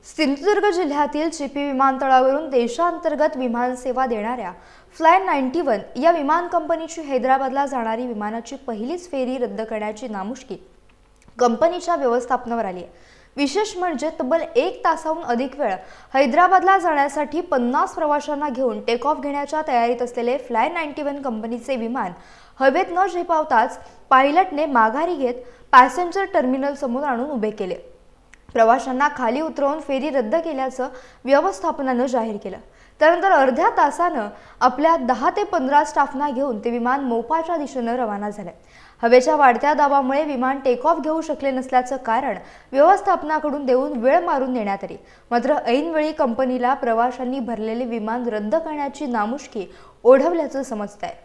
सिंधुदुर्ग जिल्ह्यातील चिपी विमानतळावरून देशांतर्गत विमानसेवा देणाऱ्या फ्लाय 91 या विमान कंपनीची हैदराबादला जाणारी विमानाची पहिलीच फेरी रद्द करण्याची नामुष्की कंपनीच्या व्यवस्थापनावर आली आहे। विशेष म्हणजे तब्बल 1 तासाहून अधिक वेळ हैदराबादला जाण्यासाठी 50 प्रवाशांना घेऊन टेक ऑफ घेण्याच्या तयारीत असलेले फ्लाय 91 कंपनीचे विमान हवेत न झेपावताच पायलटने माघारी घेत पॅसेंजर टर्मिनल समोर आणून उभे केले। प्रवाशांना खाली उतरवून फेरी रद्द केल्याचं व्यवस्थापनाने जाहीर केलं। त्यानंतर अर्ध्या तासाने आपल्या 10 ते 15 स्टाफना घेऊन ते विमान मोपाच्या दिशेने रवाना झाले। हवेच्या वाढत्या दाबामुळे विमान टेक ऑफ घेऊ शकले नसल्याचं कारण व्यवस्थापनाकडून देऊन वेळ मारून नेण्यात आली। मात्र ऐनवेळी कंपनीला प्रवाशांनी भरलेले विमान रद्द करण्याची नामुष्की ओढवल्याचं समजतंय।